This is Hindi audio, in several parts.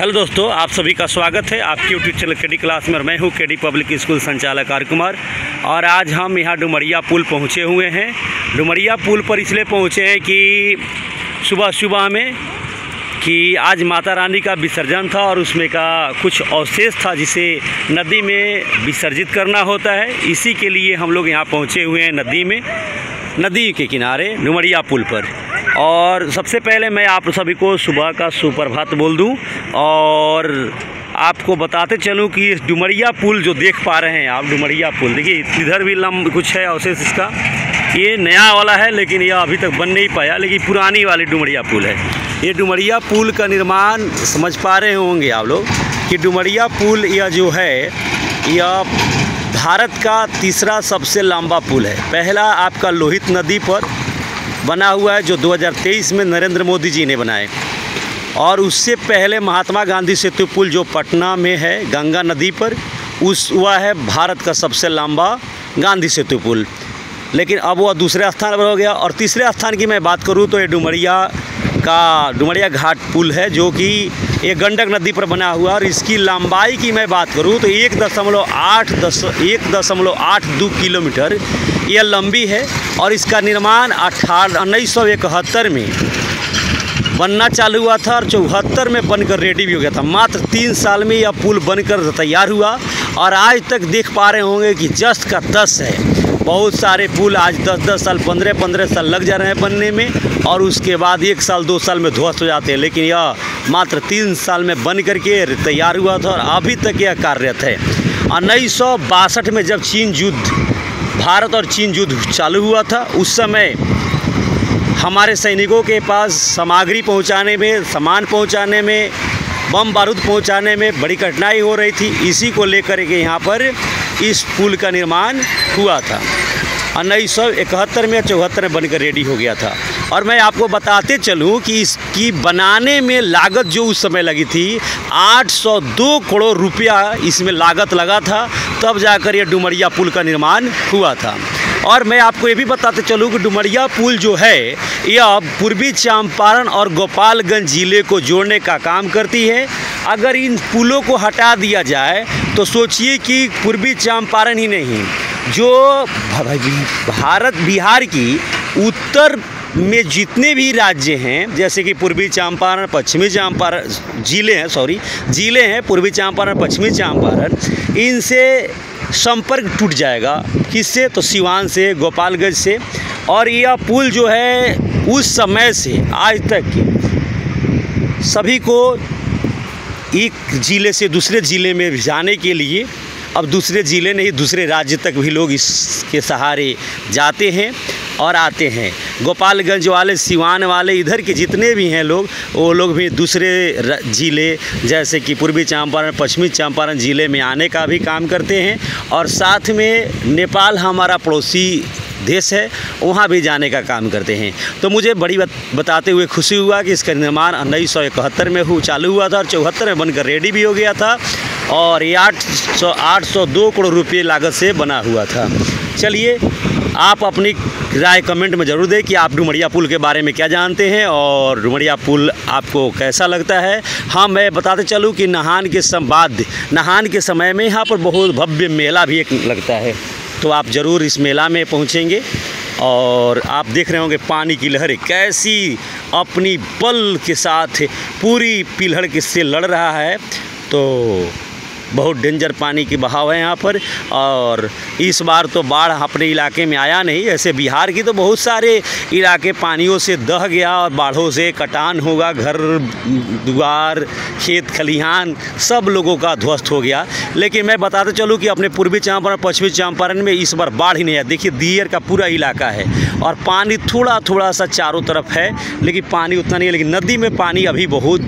हेलो दोस्तों, आप सभी का स्वागत है आपके यूट्यूब चैनल केडी क्लास में। और मैं हूं केडी पब्लिक स्कूल संचालक आर कुमार। और आज हम यहां डुमरिया पुल पहुंचे हुए हैं। डुमरिया पुल पर इसलिए पहुंचे हैं कि सुबह में कि आज माता रानी का विसर्जन था और उसमें का कुछ अवशेष था जिसे नदी में विसर्जित करना होता है। इसी के लिए हम लोग यहाँ पहुँचे हुए हैं नदी के किनारे डुमरिया पुल पर। और सबसे पहले मैं आप सभी को सुबह का सुप्रभात बोल दूं और आपको बताते चलूं कि डुमरिया पुल जो देख पा रहे हैं आप, डुमरिया पुल देखिए, इधर भी कुछ है अवशेष इसका। ये नया वाला है लेकिन यह अभी तक बन नहीं पाया, लेकिन पुरानी वाली डुमरिया पुल है। ये डुमरिया पुल का निर्माण समझ पा रहे होंगे आप लोग कि डुमरिया पुल यह जो है यह भारत का तीसरा सबसे लंबा पुल है। पहला आपका लोहित नदी पर बना हुआ है जो 2023 में नरेंद्र मोदी जी ने बनाए, और उससे पहले महात्मा गांधी सेतु पुल जो पटना में है गंगा नदी पर, वह है भारत का सबसे लंबा गांधी सेतु पुल। लेकिन अब वह दूसरे स्थान पर हो गया। और तीसरे स्थान की मैं बात करूं तो ये डुमरिया घाट पुल है जो कि एक गंडक नदी पर बना हुआ है। और इसकी लंबाई की मैं बात करूं तो 1.82 किलोमीटर यह लंबी है। और इसका निर्माण 1971 में बनना चालू हुआ था और 74 में बनकर रेडी भी हो गया था। मात्र 3 साल में यह पुल बनकर तैयार हुआ और आज तक देख पा रहे होंगे कि 10 का 10 है। बहुत सारे पुल आज 10-10 साल 15-15 साल लग जा रहे हैं बनने में और उसके बाद 1 साल 2 साल में ध्वस्त हो जाते हैं। लेकिन यह मात्र 3 साल में बन करके तैयार हुआ था और अभी तक यह कार्यरत है। 1962 में जब भारत और चीन युद्ध चालू हुआ था, उस समय हमारे सैनिकों के पास सामग्री पहुंचाने में, सामान पहुंचाने में, बम बारूद पहुंचाने में बड़ी कठिनाई हो रही थी। इसी को लेकर के यहाँ पर इस पुल का निर्माण हुआ था। 1971 में 74 में बनकर रेडी हो गया था। और मैं आपको बताते चलूँ कि इसकी बनाने में लागत जो उस समय लगी थी 802 करोड़ रुपया इसमें लागत लगा था, तब जाकर ये डुमरिया पुल का निर्माण हुआ था। और मैं आपको ये भी बताते चलूँ कि डुमरिया पुल जो है यह पूर्वी चंपारण और गोपालगंज ज़िले को जोड़ने का काम करती है। अगर इन पुलों को हटा दिया जाए तो सोचिए कि पूर्वी चंपारण ही नहीं, जो बिहार की उत्तर में जितने भी राज्य हैं, जैसे कि पूर्वी चंपारण, पश्चिमी चंपारण ज़िले हैं, पूर्वी चंपारण, पश्चिमी चंपारण, इनसे संपर्क टूट जाएगा। किससे? तो सिवान से, गोपालगंज से। और यह पुल जो है उस समय से आज तक सभी को एक ज़िले से दूसरे ज़िले में जाने के लिए, अब दूसरे ज़िले नहीं दूसरे राज्य तक भी लोग इसके सहारे जाते हैं और आते हैं। गोपालगंज वाले, सिवान वाले, इधर के जितने भी हैं लोग, वो लोग भी दूसरे ज़िले जैसे कि पूर्वी चंपारण, पश्चिमी चंपारण ज़िले में आने का भी काम करते हैं। और साथ में नेपाल हमारा पड़ोसी देश है, वहाँ भी जाने का काम करते हैं। तो मुझे बड़ी बताते हुए खुशी हुआ कि इसका निर्माण 1971 में चालू हुआ था और 74 में बनकर रेडी भी हो गया था। और ये 802 करोड़ रुपये लागत से बना हुआ था। चलिए, आप अपनी राय कमेंट में ज़रूर दें कि आप डुमरिया पुल के बारे में क्या जानते हैं और डुमरिया पुल आपको कैसा लगता है। हाँ, मैं बताते चलूँ कि नहान के समय में यहाँ पर बहुत भव्य मेला भी एक लगता है, तो आप ज़रूर इस मेला में पहुँचेंगे। और आप देख रहे होंगे पानी की लहरें कैसी अपनी बल के साथ पूरी पिलहड़ से लड़ रहा है। तो बहुत डेंजर पानी की बहाव है यहाँ पर। और इस बार तो बाढ़ अपने इलाके में आया नहीं, ऐसे बिहार की तो बहुत सारे इलाके पानियों से दह गया और बाढ़ों से कटान होगा, घर द्वार, खेत खलिहान सब लोगों का ध्वस्त हो गया। लेकिन मैं बताते चलूँ कि अपने पूर्वी चंपारण, पश्चिमी चंपारण में इस बार बाढ़ ही नहीं है। देखिए, दियर का पूरा इलाका है और पानी थोड़ा सा चारों तरफ है, लेकिन पानी उतना नहीं है। लेकिन नदी में पानी अभी बहुत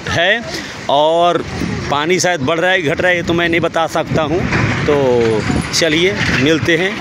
है और पानी शायद बढ़ रहा है घट रहा है, ये तो मैं नहीं बता सकता हूँ। तो चलिए मिलते हैं।